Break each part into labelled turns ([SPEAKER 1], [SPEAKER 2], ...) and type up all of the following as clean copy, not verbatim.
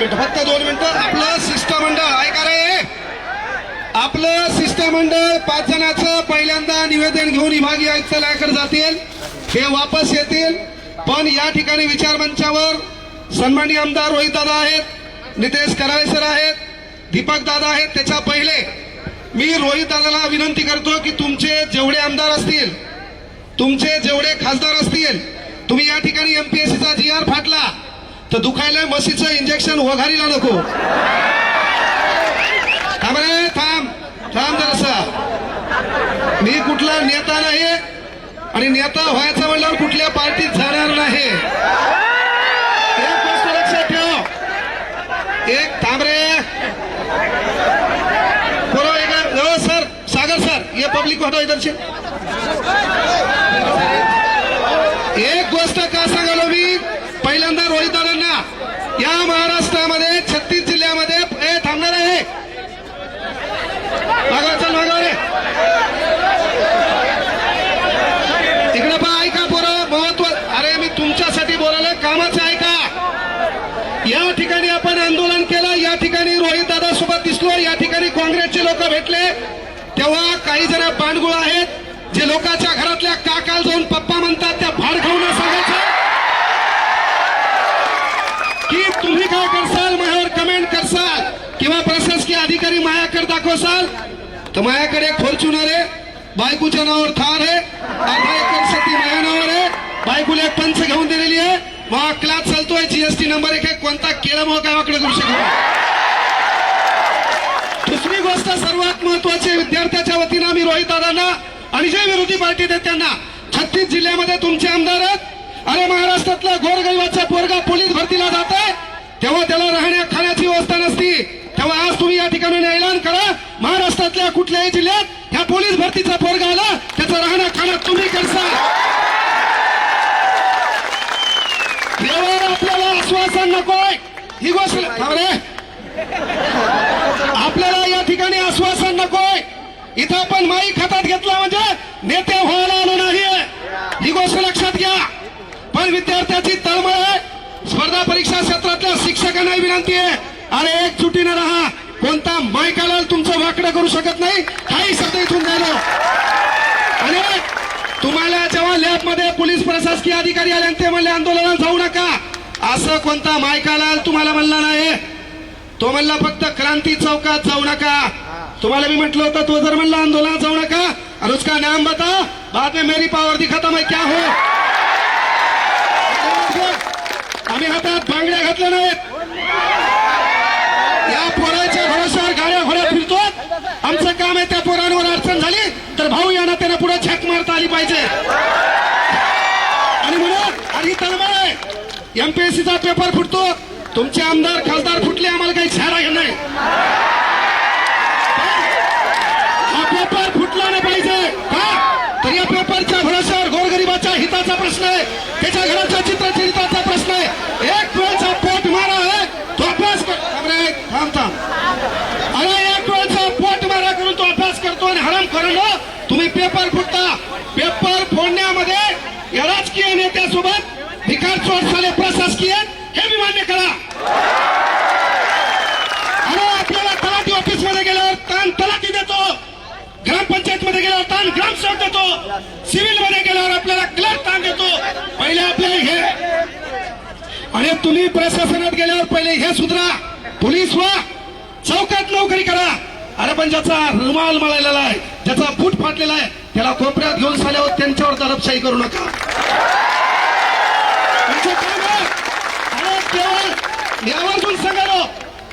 [SPEAKER 1] मिनिटं, फक्त 2 मिनिटं. आपलं शिष्टमंडळ ऐका रे, आपलं शिष्टमंडळ 5 जणांचं पहिल्यांदा निवेदन घेऊन विभागीय आयुक्तालयाकडे जातील, हे वापस येतील. पण या ठिकाणी विचार मंचावर सन्माननीय आमदार रोहित दादा आहेत, नितेश कराळे सर आहेत, दीपक दादा आहेत. त्याच्या पहिले मी रोहित दादाला विनंती करतो की तुमचे जेवढे आमदार असतील, तुमचे जेवढे खासदार असतील, तुम्ही या ठिकाणी एमपीएससीचा GR फाटला तर दुखायला म्हशीचं इंजेक्शन वघारीला नको. थांब रे, थांब थांब जरासा. मी कुठला नेता नाही आणि नेता व्हायचं म्हणल्यावर कुठल्या पार्टीत जाणार नाही. एक गोष्ट लक्षात ठेव. एक थांब रे, बरोबर सर, सागर सर, ये पब्लिक को हटाओ इधर से. एक गोष्ट का सांगालो मी पहिल्यांदा रोहित दादांना, या महाराष्ट्रामध्ये 36 जिल्ह्यामध्ये थांबणार आहे. मागवा, चल मागवा रे. इकडे पहा, ऐका पोरं, महत्व. अरे मी तुमच्यासाठी बोलायला, कामाचं ऐका. या ठिकाणी आपण आंदोलन केलं, या ठिकाणी रोहित दादा सोबत दिसलो, या ठिकाणी काँग्रेसचे लोक भेटले. तेव्हा काही जण बांडगुळ आहेत, जे लोकांच्या घरातल्या काकाला जाऊन पप्पा म्हणतात, त्या भाड खाऊन सांगायचं की तुम्ही काय करसाल, माझ्यावर कमेंट करसाल किंवा प्रशासकीय अधिकारी माझ्याकडे दाखवसाल तर माझ्याकडे एक फॉर्च्युनर आहे, बायकोच्या नावावर थार आहे, 1/2 एकर शेती माझ्या नावावर आहे, बायकोला एक पंच घेऊन दिलेली आहे, मग क्लास चालतोय, GST नंबर 1 आहे, कोणता केला मग काय वाकडे करू शकतो. दुसरी गोष्ट सर्वात महत्वाची, विद्यार्थ्याच्या वतीनं मी रोहित दादांना आणि जे विरोधी पार्टी आहेत त्यांना, 36 जिल्ह्यामध्ये तुमचे आमदार आहेत. अरे महाराष्ट्रातला गोरगरिबाचा पोरगा पोलीस भरतीला जात आहे, तेव्हा त्याला राहण्या खाण्याची व्यवस्था नसती. तेव्हा आज तुम्ही या ठिकाणी ऐलान करा, महाराष्ट्रातल्या कुठल्याही जिल्ह्यात ह्या पोलीस भरतीचा पोरगा आला, त्याचं राहण्या खाणं तुम्ही करसा. यावर आपल्याला आश्वासन नकोय, ही गोष्ट आपल्याला या ठिकाणी आश्वासन नकोय. इथं आपण माईक हातात घेतला म्हणजे नेते व्हायला आलो नाहीये, ही गोष्ट लक्षात घ्या. पण विद्यार्थ्याची तळमळ आहे, स्पर्धा परीक्षा क्षेत्रातल्या शिक्षकांना विनंती आहे, अरे एकजुटीने राहा. कोणता मायकाला तुमचं वाकडं करू शकत नाही, काही शब्द इथून द्यालो. आणि तुम्हाला जेव्हा लॅबमध्ये पोलीस प्रशासकीय अधिकारी आले आणि ते म्हणले आंदोलनात जाऊ नका, असं कोणता मायकाला तुम्हाला म्हणला नाही. तो म्हणला फक्त क्रांती चौकात जाऊ नका. तुम्हाला मी म्हटलं होतं, तो जर म्हणला आंदोलनात जाऊ नका और उसका नाम बता, बाद में मेरी पावर दिखाता मैं क्या हो. आम्ही हातात बांगड्या घातल्या नाहीत, या पोराच्या भरोश्यावर गाड्या घोड्या फिरतो. आमचं काम आहे, त्या पोरांवर अडचण झाली तर भाऊ या नात्याने पुढे झक मारता आली पाहिजे. आणि म्हणून आणि तळमळ आहे, एमपीएससीचा पेपर फुटतो, तुमचे आमदार खासदार फुटले, आम्हाला काही छाडा घेणार नाही. हा पेपर फुटला नाही पाहिजे का, तर या पेपरच्या भरोश्यावर गोरगरिबाच्या हिताचा प्रश्न आहे, त्याच्या घराच्या चित्रचरित्राचा प्रश्न आहे. एक वेळचा पोट मारा आहे, तो अभ्यास कर. थांब थांब, अरे एक वेळचा पोट मारा करून तो अभ्यास करतो आणि हराम करून तुम्ही पेपर फुटता. पेपर फोडण्यामध्ये या राजकीय नेत्यासोबत भिकार चोट झाले प्रशासकीय, हे मी मान्य करा. अरे आपल्याला तलाठी ऑफिस मध्ये गेल्यावर ताण तलाठी देतो, ग्रामपंचायत मध्ये गेल्यावर ताण ग्रामसेवक देतो, सिव्हिल मध्ये गेल्यावर आपल्याला क्लर्क ताण देतो. पहिले आपल्याला हे, आणि तुम्ही प्रशासनात गेल्यावर पहिले हे सुधरा, पोलीस व्हा, चौकात नोकरी करा. अरे पण ज्याचा रुमाल मळलेला आहे, ज्याचा बूट फाटलेला आहे, त्याला कोपऱ्यात घेऊन साल्यावर त्यांच्यावर दडपशाही करू नका. केवळ यावरून सांगालो,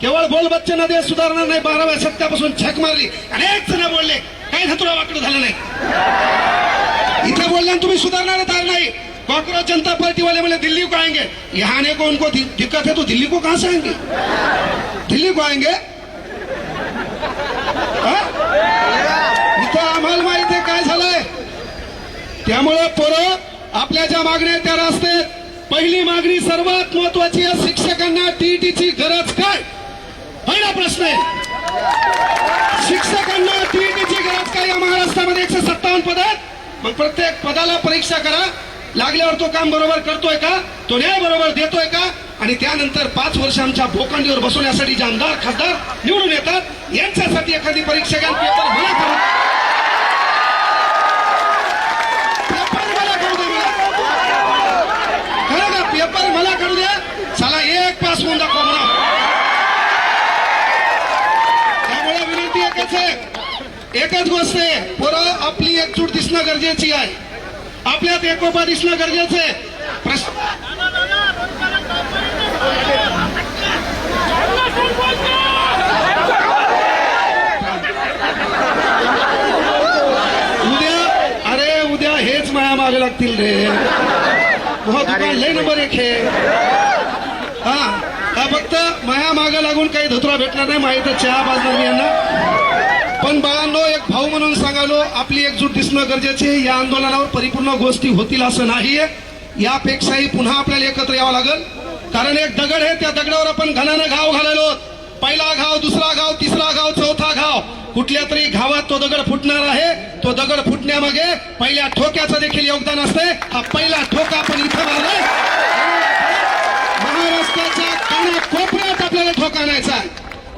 [SPEAKER 1] केवळ बोल बच्चन नदी सुधारणार नाही. 12व्या शतकापासून झक मारली, अनेक जण बोलले, काही धतुरा वाकडं झालं नाही. इथे बोलल्यानं तुम्ही सुधारणार नाही. कांग्रेस जनता पार्टी वाले बोले दिल्ली को आएंगे, यहाँ आने को उनको दिक्कत है तो दिल्ली को कहां से आएंगे, दिल्ली को आएंगे. इथं आम्हाला माहिती आहे काय झालंय. त्यामुळे पोरं आपल्या ज्या मागण्या आहेत त्या रस्त्यात. पहिली मागणी सर्वात महत्वाची आहे, शिक्षकांना टीईटीची गरज काय, पहिला प्रश्न आहे. शिक्षकांना टीईटीची गरज काय. या महाराष्ट्रामध्ये 157 पद आहेत, मग प्रत्येक पदाला परीक्षा करा, लागल्यावर तो काम बरोबर करतोय का, तो न्याय बरोबर देतोय का, आणि त्यानंतर 5 वर्ष आमच्या बोकांडीवर बसवण्यासाठी जे आमदार खासदार निवडून येतात यांच्यासाठी एखादी परीक्षा घ्या, पेपर मला करू पेपर मला करू द्या, चला एक पास होऊन दाखवा मला. त्यामुळे विनंती एकच आहे, एकच गोष्ट आहे, पोरं आपली एकजूट दिसणं गरजेची आहे, आपल्यात एकोपा दिसणं गरजेचं आहे. उद्या हेच माया मागे लागतील रे. दुकान लय नंबर 1 हे. हा फक्त माया मागे लागून काही धुतरा भेटणार नाही, माहिती चहा बाजणार यांना. पण बाळांनो, एक भाऊ म्हणून सांगालो, आपली एकजूट दिसणं गरजेचे. या आंदोलनावर परिपूर्ण गोष्टी होतील असं नाहीये, यापेक्षाही पुन्हा आपल्याला एकत्र यावं लागेल. कारण एक दगड आहे, त्या दगडावर आपण घनानं घाव घालायलो. पहिला घाव, दुसरा घाव, तिसरा घाव, चौथा घाव, कुठल्या तरी घावात तो दगड फुटणार आहे. तो दगड फुटण्यामागे पहिल्या ठोक्याचं देखील योगदान असते. हा पहिला ठोका आपण इथं मारलाय, महाराष्ट्राच्या कानाकोपऱ्यात आपल्याला ठोका आणायचा आहे.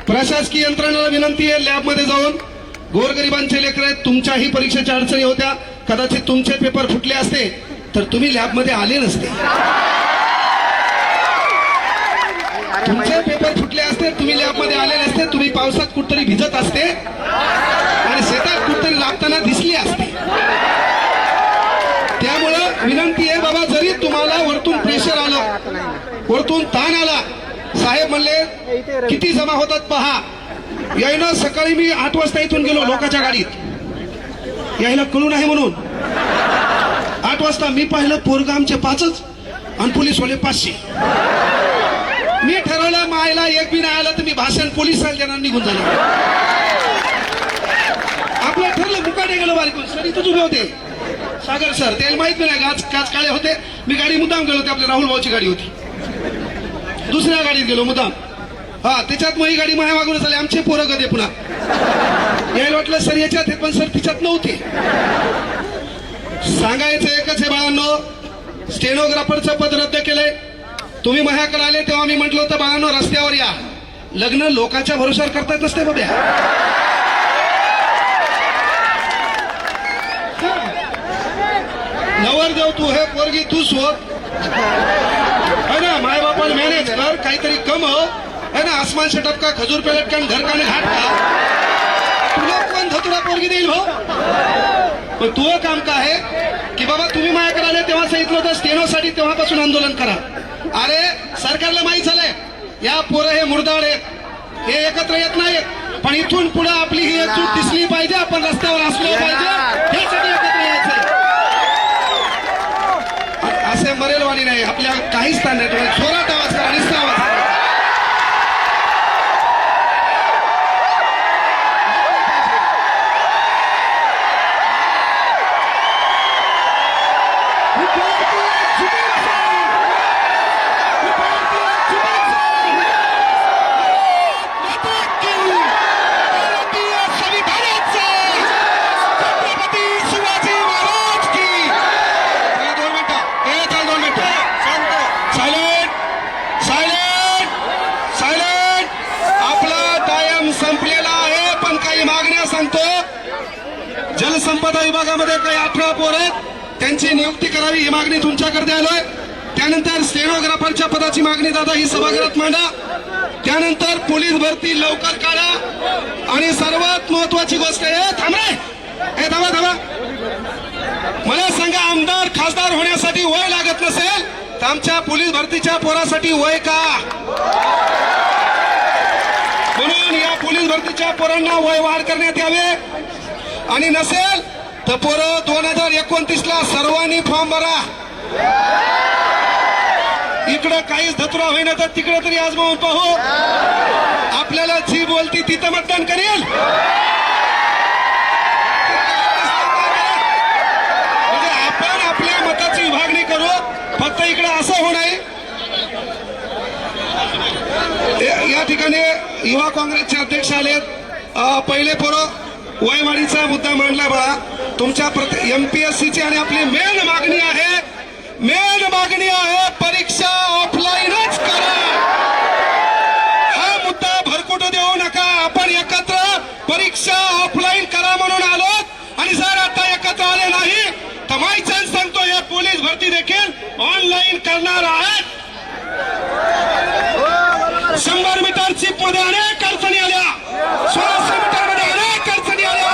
[SPEAKER 1] प्रशासकीय यंत्रणेला विनंती आहे, लॅबमध्ये जाऊन गोरगरिबांचे लेकर आहेत, तुमच्याही परीक्षेच्या अडचणी होत्या, कदाचित तुमचे पेपर फुटले असते तर तुम्ही लॅबमध्ये आले नसते. तुमचे पेपर फुटले असते, तुम्ही लॅबमध्ये आले नसते, तुम्ही पावसात कुठतरी भिजत असते आणि शेतात कुठतरी लागताना दिसली असते. त्यामुळं विनंती आहे बाबा, जरी तुम्हाला वरतून प्रेशर आलं, वरतून ताण आला, साहेब म्हणले किती जमा होतात पहा. यायला सकाळी मी 8 वाजता इथून गेलो लोकांच्या गाडीत, यायला कळून आहे म्हणून. 8 वाजता मी पाहिलं पोरगा आमचे 5च आणि पोलीसवाले 500. मी ठरवलं मायला एक बी नाही आलं तर मी भाषण पोलिसाला देणार, निघून झालं. आपलं ठरलं, मुकाटे गेलो बारीकून. सर इथंच उभे होते सागर सर, त्याला माहित नाही काच काळे होते. मी गाडी मुद्दाम गेलो होते, आपल्या राहुल भाऊची गाडी होती, दुसऱ्या गाडीत गेलो मुद्दाम. हा त्याच्यात मग ही गाडी माया मागून झाली. आमचे पोरं गदे पुन्हा यायला वाटलं सर याच्यात, पण सर तिच्यात नव्हते. सांगायचं एकच आहे बाळांनो, स्टेनोग्राफरचं पद रद्द केलंय. तुम्ही माझ्याकडे आले तेव्हा मी म्हटलं होतं बाळांनो रस्त्यावर या. लग्न लोकांच्या भरोशावर करतात नसते बाब्या. नवर जाऊ तू, हे पोरगी तू शोध है ना, माय बापाला मॅनेज कर, काहीतरी कम हो है ना. आसमान से टपका, खजूर पे लटका, घर का घाट का. तुला कोण धतुरा पोरगी देईल भाऊ. पण तू काम का आहे की बाबा तुम्ही माझ्याकडे आले तेव्हा सांगितलं होतं स्टेनोसाठी, तेव्हापासून आंदोलन करा. अरे सरकारला माहित झालंय या पोरं हे मुर्दाड आहेत, हे एकत्र येत नाहीत. पण इथून पुढे आपली ही एकजूट दिसली पाहिजे, आपण रस्त्यावर असलो पाहिजे, यासाठी एकत्र यायचंय. असे मरेलवाणी नाही, आपल्या काही स्थान नाही. जोरात आवाज करा, निस्ता आवाज करा. जलसंपदा विभागामध्ये काही 18 पोर आहेत, त्यांची नियुक्ती करावी ही मागणी तुमच्याकडे आलोय. त्यानंतर स्टेनोग्राफरच्या पदाची मागणी दादा ही सभागृहात मांडा. त्यानंतर पोलीस भरती लवकर काढा. आणि सर्वात महत्वाची गोष्ट आहे, थांबा, मला सांगा, आमदार खासदार होण्यासाठी वय लागत नसेल तर आमच्या पोलीस भरतीच्या पोरासाठी वय का. म्हणून या पोलीस भरतीच्या पोरांना वय वाढ करण्यात यावे. आणि नसेल तर पोरं 2029ला सर्वांनी फॉर्म भरा. इकडं काहीच धतुरा होईना तर तिकडे तरी आजमावून पाहू. आपल्याला जी बोलती तिथं मतदान करेल. म्हणजे आपण आपल्या मताची विभागणी करू, फक्त इकडे असं होणार. या ठिकाणी युवा काँग्रेसचे अध्यक्ष आलेत. पहिले पोरं वयवाढीचा मुद्दा मांडला बघा. तुमच्या MPSCची आणि आपली मेन मागणी आहे परीक्षा ऑफलाईनच करा. जॉईन करणार आहेत. 100 मीटर चिप मध्ये अनेक अडचणी आल्या, 1600 मीटर मध्ये अनेक अडचणी आल्या.